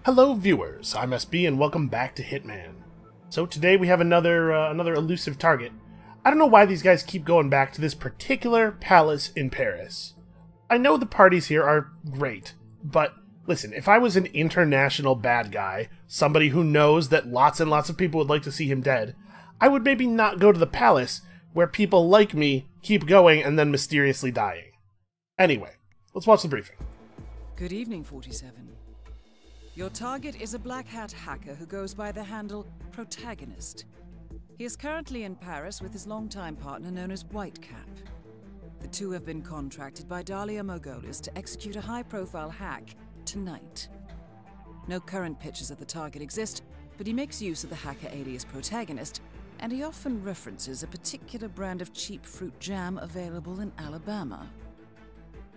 Hello viewers, I'm SB and welcome back to Hitman. So today we have another elusive target. I don't know why these guys keep going back to this particular palace in Paris. I know the parties here are great, but listen, if I was an international bad guy, somebody who knows that lots and lots of people would like to see him dead, I would maybe not go to the palace where people like me keep going and then mysteriously dying. Anyway, let's watch the briefing. Good evening, 47. Your target is a black hat hacker who goes by the handle Protagonist. He is currently in Paris with his longtime partner known as Whitecap. The two have been contracted by Dalia Mogolis to execute a high-profile hack tonight. No current pictures of the target exist, but he makes use of the hacker alias Protagonist, and he often references a particular brand of cheap fruit jam available in Alabama.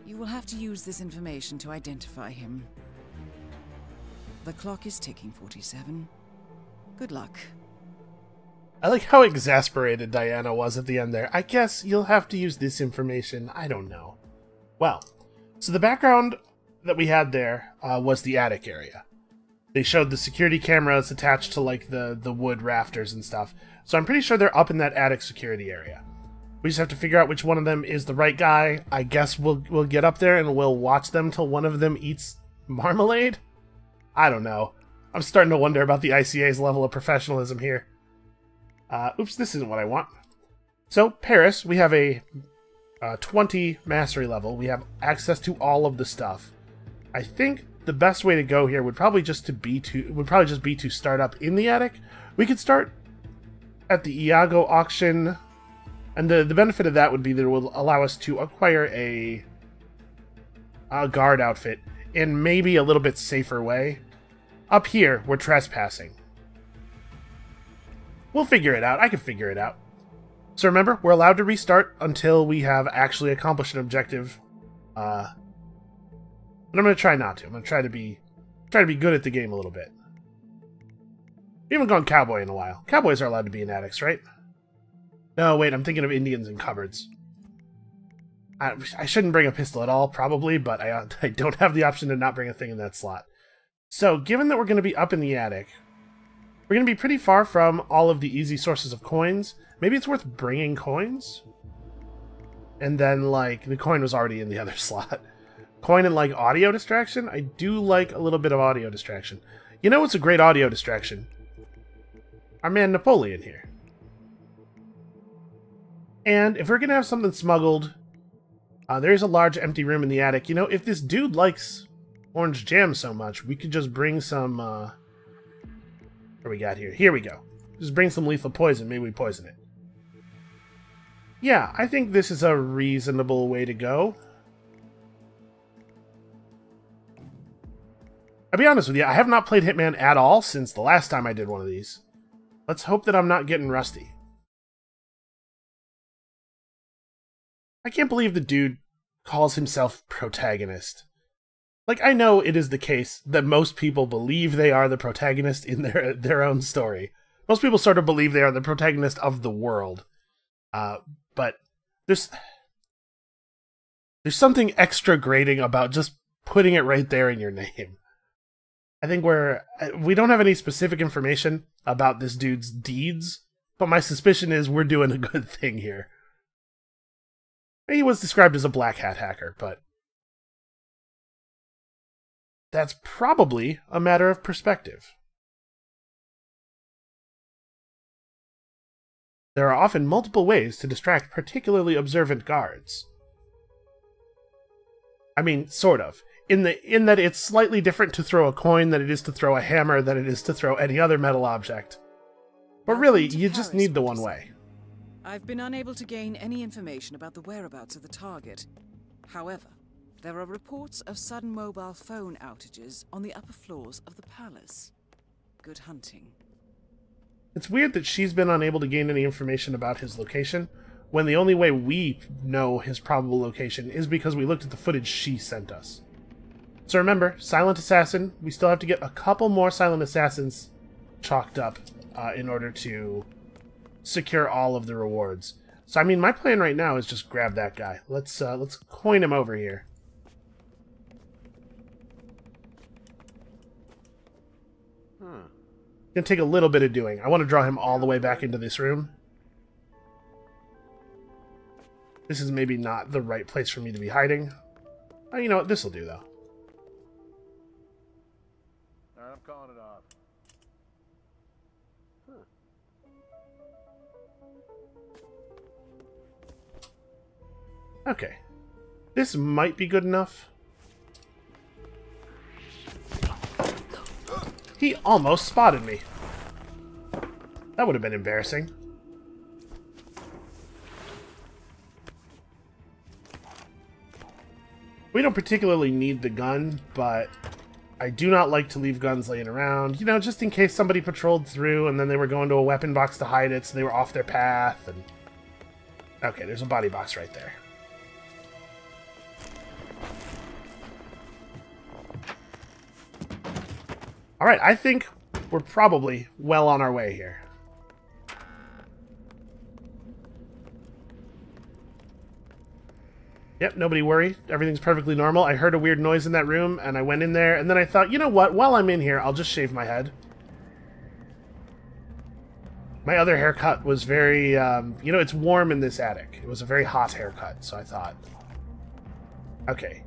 You will have to use this information to identify him. The clock is ticking, 47. Good luck. I like how exasperated Diana was at the end there. I guess you'll have to use this information. I don't know. Well, so the background that we had there was the attic area. They showed the security cameras attached to like the wood rafters and stuff. So I'm pretty sure they're up in that attic security area. We just have to figure out which one of them is the right guy. I guess we'll get up there and we'll watch them till one of them eats marmalade? I don't know. I'm starting to wonder about the ICA's level of professionalism here. Oops, this isn't what I want. So, Paris, we have a 20 mastery level. We have access to all of the stuff. I think the best way to go here would probably just be to start up in the attic. We could start at the Iago auction, and the benefit of that would be that it will allow us to acquire a guard outfit in maybe a little bit safer way. Up here, we're trespassing. We'll figure it out. I can figure it out. So remember, we're allowed to restart until we have actually accomplished an objective. But I'm going to try not to. I'm going to try to be good at the game a little bit. We haven't gone cowboy in a while. Cowboys are allowed to be in attics, right? No, wait, I'm thinking of Indians in cupboards. I shouldn't bring a pistol at all, probably, but I don't have the option to not bring a thing in that slot. So, given that we're going to be up in the attic, we're going to be pretty far from all of the easy sources of coins. Maybe it's worth bringing coins? And then, like, the coin was already in the other slot. Coin and, like, audio distraction? I do like a little bit of audio distraction. You know what's a great audio distraction? Our man Napoleon here. And if we're going to have something smuggled... there is a large empty room in the attic. You know, if this dude likes orange jam so much, we could just bring some, what do we got here? Here we go. Just bring some lethal poison. Maybe we poison it. Yeah, I think this is a reasonable way to go. I'll be honest with you, I have not played Hitman at all since the last time I did one of these. Let's hope that I'm not getting rusty. I can't believe the dude calls himself Protagonist. Like, I know it is the case that most people believe they are the protagonist in their own story. Most people sort of believe they are the protagonist of the world. But there's something extra grating about just putting it right there in your name. I think we don't have any specific information about this dude's deeds, but my suspicion is we're doing a good thing here. He was described as a black hat hacker, but that's probably a matter of perspective. There are often multiple ways to distract particularly observant guards. I mean, sort of. In that it's slightly different to throw a coin than it is to throw a hammer than it is to throw any other metal object. But really, you just need the one way. I've been unable to gain any information about the whereabouts of the target. However, there are reports of sudden mobile phone outages on the upper floors of the palace. Good hunting. It's weird that she's been unable to gain any information about his location, when the only way we know his probable location is because we looked at the footage she sent us. So remember, Silent Assassin, we still have to get a couple more Silent Assassins chalked up in order to secure all of the rewards. So I mean, my plan right now is just grab that guy. Let's coin him over here. It's gonna take a little bit of doing. I want to draw him all the way back into this room. This is maybe not the right place for me to be hiding. Oh, you know what? This will do, though. Alright, I'm calling it off. Okay. This might be good enough. He almost spotted me. That would have been embarrassing. We don't particularly need the gun, but I do not like to leave guns laying around. You know, just in case somebody patrolled through and then they were going to a weapon box to hide it, so they were off their path. And okay, there's a body box right there. Alright, I think we're probably well on our way here. Yep, nobody worry. Everything's perfectly normal. I heard a weird noise in that room, and I went in there, and then I thought, you know what? While I'm in here, I'll just shave my head. My other haircut was very, you know, it's warm in this attic. It was a very hot haircut, so I thought. Okay.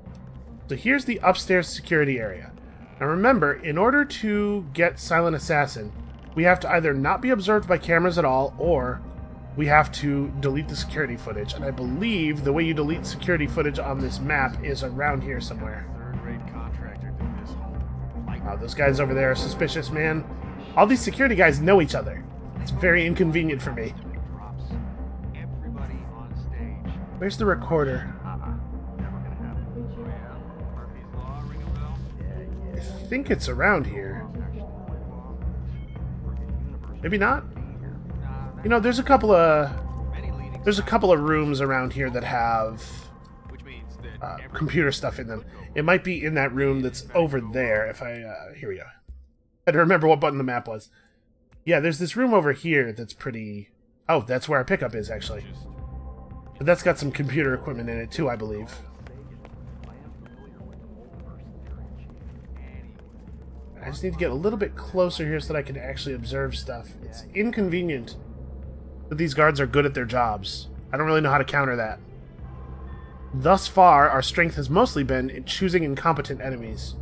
So here's the upstairs security area. Now remember, in order to get Silent Assassin, we have to either not be observed by cameras at all, or we have to delete the security footage. And I believe the way you delete security footage on this map is around here somewhere. Third-rate contractor did this whole... Wow, those guys over there are suspicious, man. All these security guys know each other. It's very inconvenient for me. Everybody on stage. Where's the recorder? Never gonna happen. Oh yeah? Murphy's Law, ring a bell? I think it's around here. Maybe not? You know, there's a couple of rooms around here that have computer stuff in them. It might be in that room that's over there. If I here we go. I had to remember what button the map was. Yeah, there's this room over here that's pretty... Oh, that's where our pickup is, actually. But that's got some computer equipment in it, too, I believe. I just need to get a little bit closer here so that I can actually observe stuff. It's inconvenient that these guards are good at their jobs. I don't really know how to counter that. Thus far, our strength has mostly been in choosing incompetent enemies.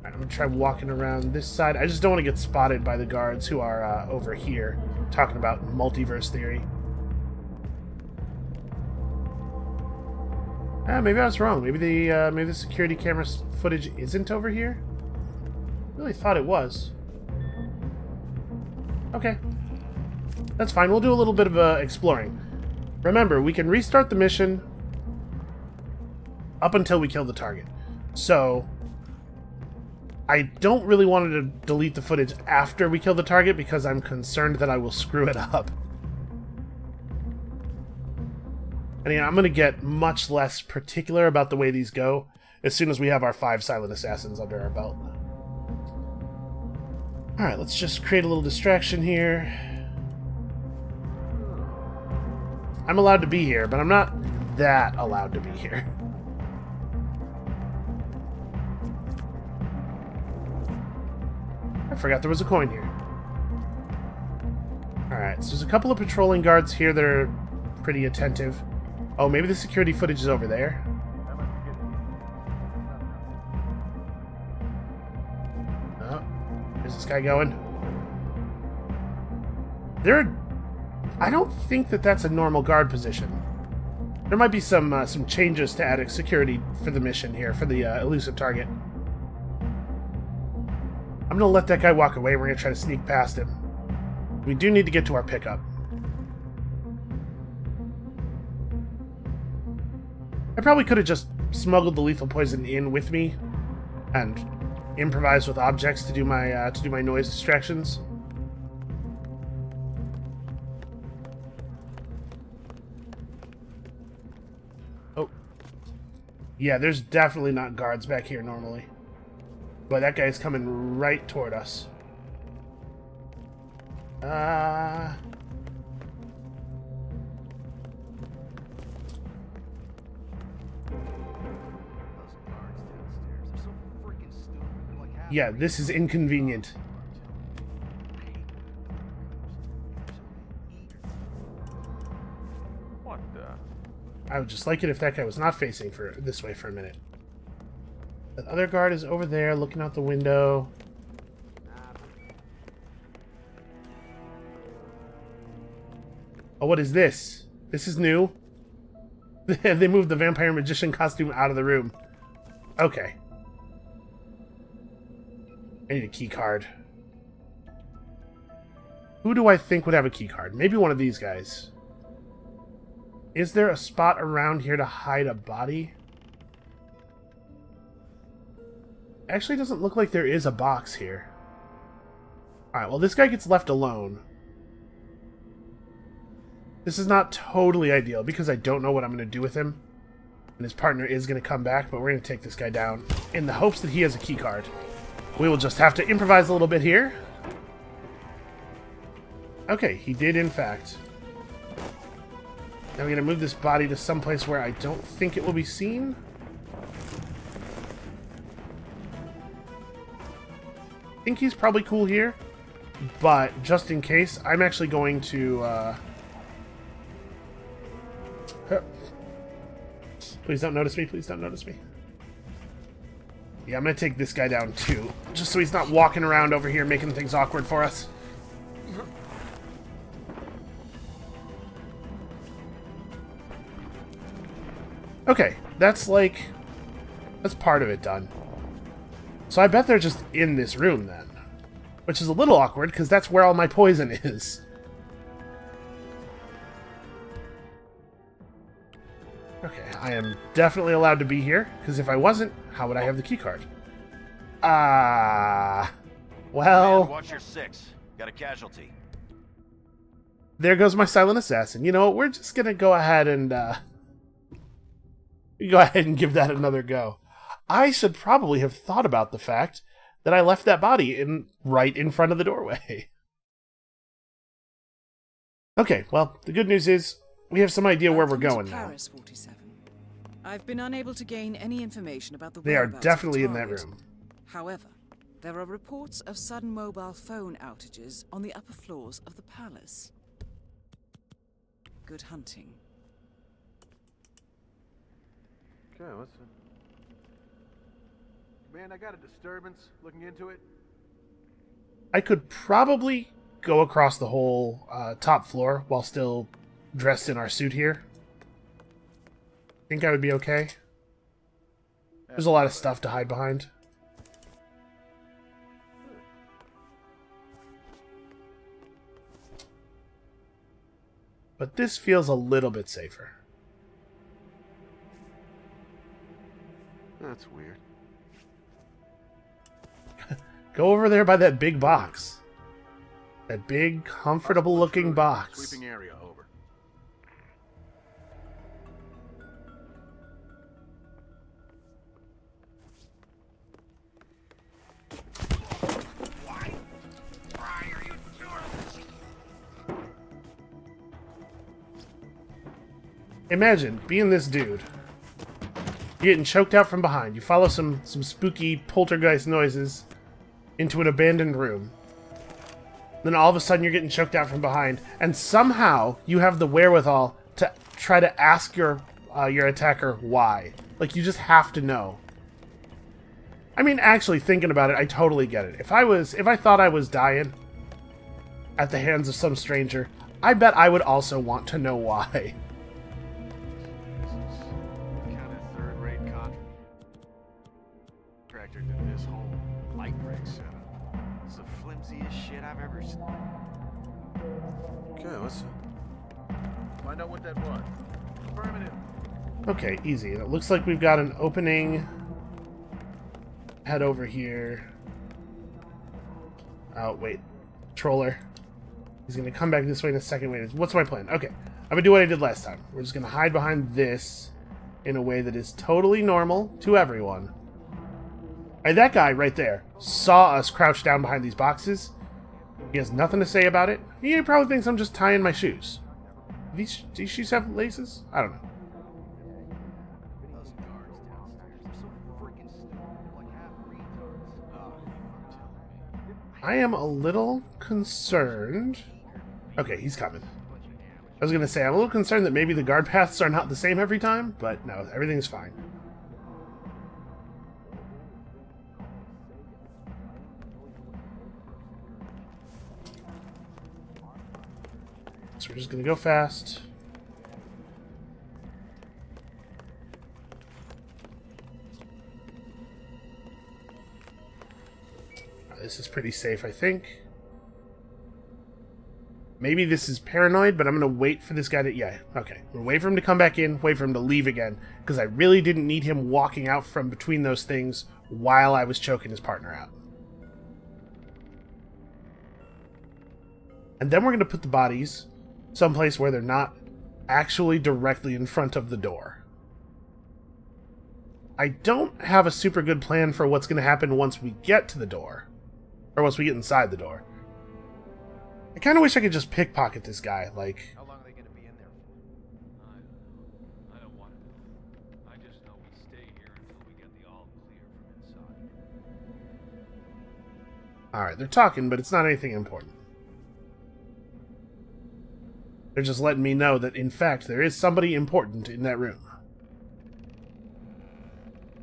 I'm gonna try walking around this side. I just don't want to get spotted by the guards who are over here talking about multiverse theory. Maybe I was wrong. Maybe the security camera footage isn't over here. I really thought it was. Okay, that's fine. We'll do a little bit of exploring. Remember, we can restart the mission up until we kill the target. So I don't really want to delete the footage after we kill the target because I'm concerned that I will screw it up. And yeah, I'm going to get much less particular about the way these go as soon as we have our 5 Silent Assassins under our belt. Alright, let's just create a little distraction here. I'm allowed to be here, but I'm not that allowed to be here. I forgot there was a coin here. Alright, so there's a couple of patrolling guards here that are pretty attentive. Oh, maybe the security footage is over there. Oh, where's this guy going? I don't think that that's a normal guard position. There might be some changes to attic security for the mission here, for the elusive target. I'm gonna let that guy walk away. We're gonna try to sneak past him. We do need to get to our pickup. I probably could have just smuggled the lethal poison in with me and improvised with objects to do my noise distractions. Oh, yeah, there's definitely not guards back here normally. But that guy's coming right toward us. Yeah, this is inconvenient. What the? I would just like it if that guy was not facing this way for a minute. The other guard is over there looking out the window. Oh, what is this? This is new. They moved the vampire magician costume out of the room. Okay. I need a key card. Who do I think would have a key card? Maybe one of these guys. Is there a spot around here to hide a body? Actually, doesn't look like there is a box here. Alright, well, this guy gets left alone. This is not totally ideal because I don't know what I'm going to do with him. And his partner is going to come back, but we're going to take this guy down in the hopes that he has a key card. We will just have to improvise a little bit here. Okay, he did in fact. Now I'm going to move this body to someplace where I don't think it will be seen. I think he's probably cool here, but just in case, I'm actually going to... Please don't notice me, please don't notice me. Yeah, I'm going to take this guy down too, just so he's not walking around over here making things awkward for us. Okay, that's part of it done. So I bet they're just in this room then. Which is a little awkward, because that's where all my poison is. Okay, I am definitely allowed to be here, because if I wasn't, how would I have the keycard? Well... Man, watch your six. Got a casualty. There goes my silent assassin. You know what, we're just gonna go ahead and, give that another go. I should probably have thought about the fact that I left that body right in front of the doorway. Okay, well, the good news is we have some idea where we're going now. Paris 47. I've been unable to gain any information about the They are whereabouts of definitely the in that target. room. However, there are reports of sudden mobile phone outages on the upper floors of the palace. Good hunting. Okay, what's it? Man, I got a disturbance. Looking into it. I could probably go across the whole top floor while still dressed in our suit here. Think I would be okay. There's a lot of stuff to hide behind. But this feels a little bit safer. That's weird. Go over there by that big box. That big, comfortable-looking box. Sweeping area, over. Why are you doing this? Imagine being this dude. You're getting choked out from behind. You follow some spooky poltergeist noises into an abandoned room. Then all of a sudden you're getting choked out from behind, and somehow you have the wherewithal to try to ask your attacker why. Like, you just have to know. I mean, actually thinking about it, I totally get it. If I thought I was dying at the hands of some stranger, I bet I would also want to know why. This is kind of third-rate contractor did this whole light break setup. It's the flimsiest shit I've ever seen. Okay, let's find out what that was. Affirmative. Okay, easy. And it looks like we've got an opening. Head over here. Oh, wait. Troller. He's going to come back this way in a second. Wait, what's my plan? Okay, I'm going to do what I did last time. We're just going to hide behind this in a way that is totally normal to everyone. And that guy right there saw us crouch down behind these boxes. He has nothing to say about it. He probably thinks I'm just tying my shoes. These shoes have laces? I don't know. Those guards downstairs are so freaking stupid. Like half retards. I am a little concerned. Okay, he's coming. I was going to say, I'm a little concerned that maybe the guard paths are not the same every time, but no, everything's fine. So we're just going to go fast. This is pretty safe, I think. Maybe this is paranoid, but I'm going to wait for this guy to... Yeah, okay. I'm going to wait for him to come back in, wait for him to leave again, because I really didn't need him walking out from between those things while I was choking his partner out. And then we're going to put the bodies someplace where they're not actually directly in front of the door. I don't have a super good plan for what's going to happen once we get to the door. Or once we get inside the door. I kind of wish I could just pickpocket this guy, like... How long are they going to be in there for? I don't want to. I just know we stay here until we get the all clear from inside. Alright, they're talking, but it's not anything important. They're just letting me know that, in fact, there is somebody important in that room.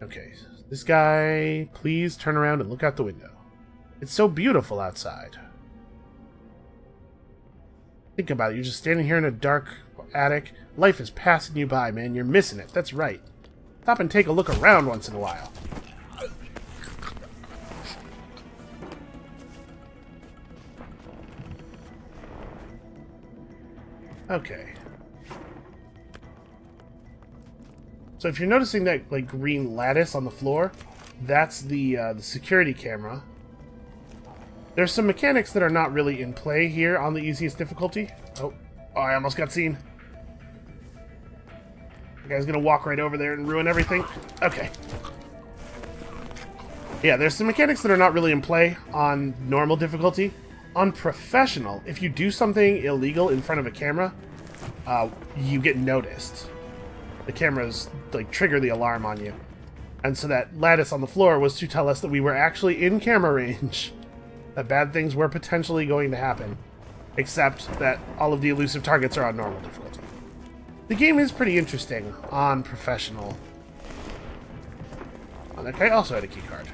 Okay, this guy, please turn around and look out the window. It's so beautiful outside. Think about it, you're just standing here in a dark attic. Life is passing you by, man. You're missing it. That's right. Stop and take a look around once in a while. Okay. So if you're noticing that like green lattice on the floor, that's the security camera. There's some mechanics that are not really in play here on the easiest difficulty. Oh, I almost got seen. The guy's gonna walk right over there and ruin everything. Okay. Yeah, there's some mechanics that are not really in play on normal difficulty. On professional, if you do something illegal in front of a camera, you get noticed. The cameras like trigger the alarm on you. And so that lattice on the floor was to tell us that we were actually in camera range. That bad things were potentially going to happen, except that all of the elusive targets are on normal difficulty. The game is pretty interesting on professional. Oh, that guy also had a keycard.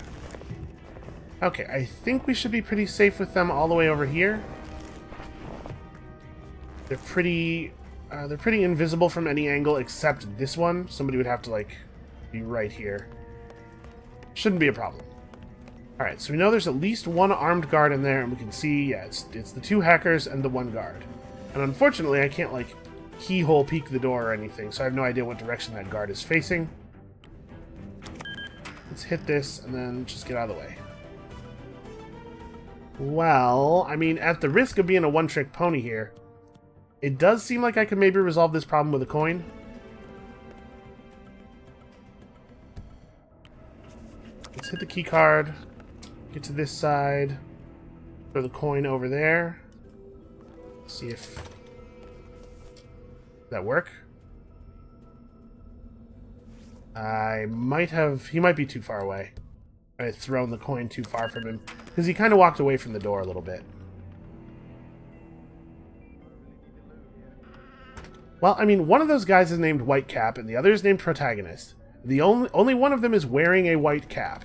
Okay, I think we should be pretty safe with them all the way over here. They're pretty invisible from any angle except this one. Somebody would have to like be right here. Shouldn't be a problem. Alright, so we know there's at least one armed guard in there, and we can see, yeah, it's the two hackers and the one guard. And unfortunately, I can't, like, keyhole peek the door or anything, so I have no idea what direction that guard is facing. Let's hit this, and then just get out of the way. Well, I mean, at the risk of being a one-trick pony here, it does seem like I could maybe resolve this problem with a coin. Let's hit the key card. Get to this side. Throw the coin over there. See if... Does that work? I might have... He might be too far away. I had thrown the coin too far from him. Because he kind of walked away from the door a little bit. Well, I mean, one of those guys is named Whitecap, and the other is named Protagonist. The only one of them is wearing a white cap.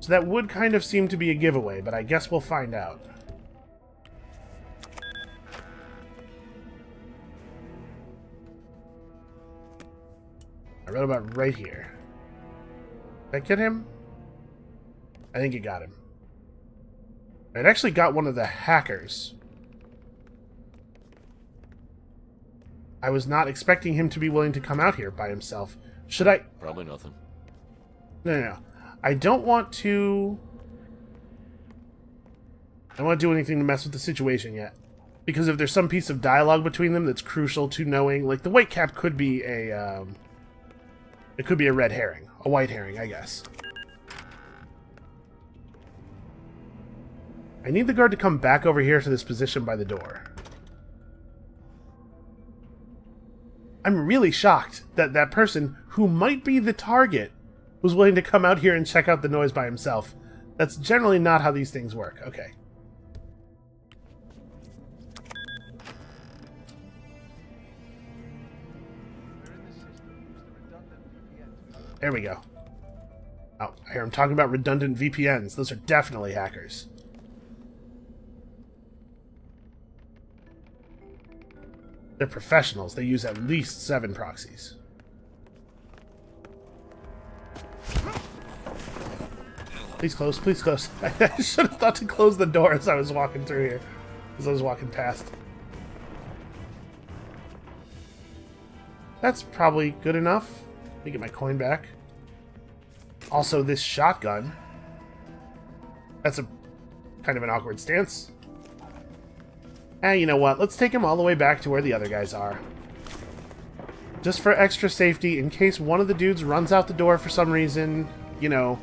So that would kind of seem to be a giveaway, but I guess we'll find out. I wrote about right here. Did I get him? I think it got him. It actually got one of the hackers. I was not expecting him to be willing to come out here by himself. Should I... Probably nothing. No. I don't want to... I don't want to do anything to mess with the situation yet. Because if there's some piece of dialogue between them that's crucial to knowing... Like, the white cap could be a... It could be a red herring. A white herring, I guess. I need the guard to come back over here to this position by the door. I'm really shocked that that person, who might be the target, who's willing to come out here and check out the noise by himself. That's generally not how these things work. Okay. There we go. Oh, I hear him talking about redundant VPNs. Those are definitely hackers. They're professionals. They use at least 7 proxies. Please close, please close. I should have thought to close the door as I was walking through here. As I was walking past. That's probably good enough. Let me get my coin back. Also, this shotgun. That's a kind of an awkward stance. And you know what? Let's take him all the way back to where the other guys are. Just for extra safety, in case one of the dudes runs out the door for some reason, you know,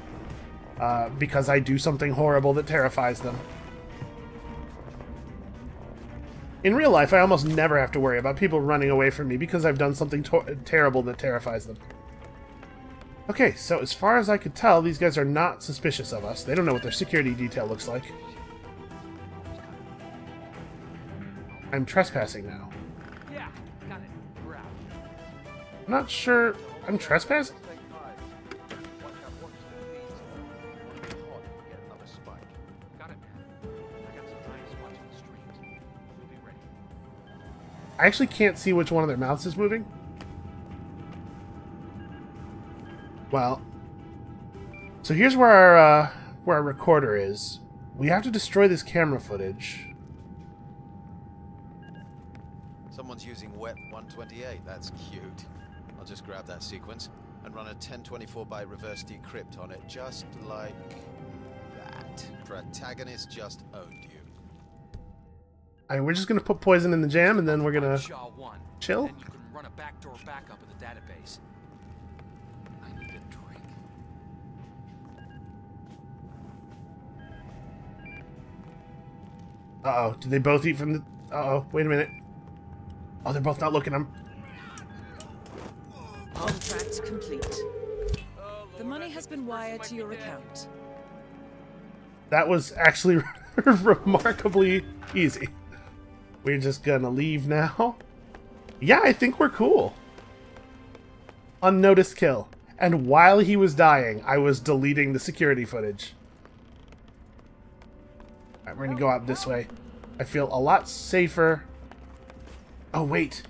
because I do something horrible that terrifies them. In real life, I almost never have to worry about people running away from me because I've done something terrible that terrifies them. Okay, so as far as I could tell, these guys are not suspicious of us. They don't know what their security detail looks like. I'm trespassing now. Yeah, got it. We're out. I'm not sure I'm trespassing? Got it, man. I got some eyes watching the streams. We'll be ready. I actually can't see which one of their mouths is moving. Well, so here's where our recorder is. We have to destroy this camera footage. Someone's using wet 128. That's cute. I'll just grab that sequence and run a 1024-byte reverse decrypt on it, just like that. Protagonist just owned you. We're just gonna put poison in the jam, and then we're gonna Shaw 1. chill. Then you can run a backdoor backup of the database. I need a drink. Uh-oh, did they both eat from the... Uh-oh, wait a minute. Oh, they're both not looking. Contract complete. The money has been wired to your account. That was actually remarkably easy. We're just gonna leave now. Yeah, I think we're cool. Unnoticed kill. And while he was dying, I was deleting the security footage. Alright, we're gonna go out this way. I feel a lot safer. Oh, wait.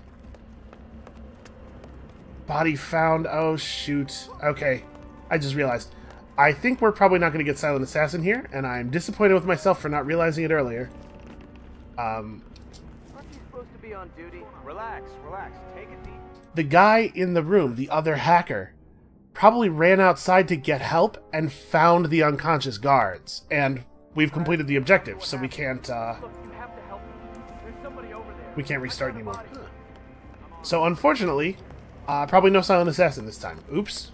Body found. Oh, shoot. Okay. I just realized. I think we're probably not going to get Silent Assassin here, and I'm disappointed with myself for not realizing it earlier. Aren't you supposed to be on duty? Relax, relax. Take it deep. The guy in the room, the other hacker, probably ran outside to get help and found the unconscious guards. And we've completed the objective, so we can't, Look, you have to help me. There's somebody over there. we can't restart anymore. So, unfortunately, probably no Silent Assassin this time. Oops.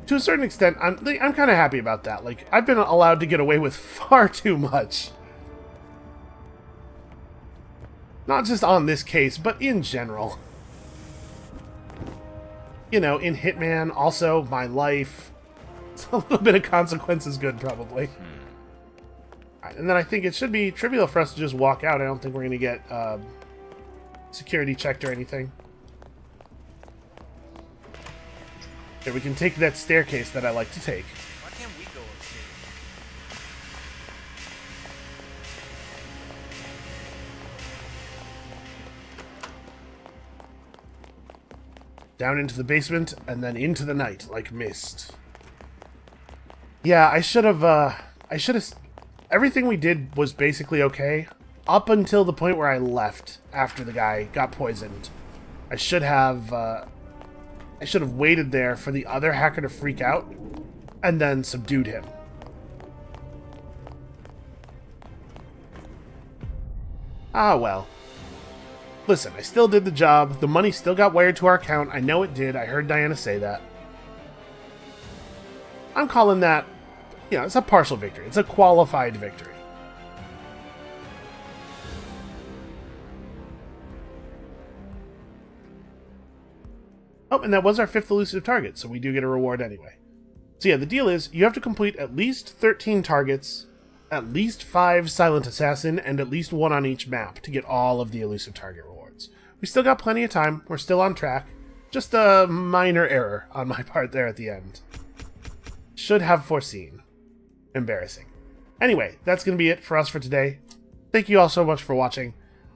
To a certain extent, I'm kind of happy about that. Like, I've been allowed to get away with far too much. Not just on this case, but in general. You know, in Hitman, also, my life. A little bit of consequence is good, probably. Alright, and then I think it should be trivial for us to just walk out. I don't think we're going to get security checked or anything. Okay, we can take that staircase that I like to take. Why can't we go upstairs? Down into the basement, and then into the night, like mist. Yeah, I should have, everything we did was basically okay, up until the point where I left, after the guy got poisoned. I should have waited there for the other hacker to freak out, and then subdued him. Ah, well. Listen, I still did the job. The money still got wired to our account. I know it did. I heard Diana say that. I'm calling that, you know, it's a partial victory. It's a qualified victory. Oh, and that was our 5th elusive target, so we do get a reward anyway. So yeah, the deal is you have to complete at least 13 targets, at least 5 Silent Assassin, and at least 1 on each map to get all of the elusive target rewards. We still got plenty of time. We're still on track. Just a minor error on my part there at the end. Should have foreseen. Embarrassing. Anyway, that's going to be it for us for today. Thank you all so much for watching.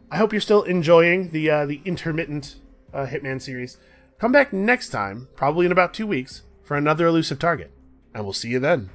I hope you're still enjoying the intermittent Hitman series. Come back next time, probably in about 2 weeks, for another elusive target. And we'll see you then.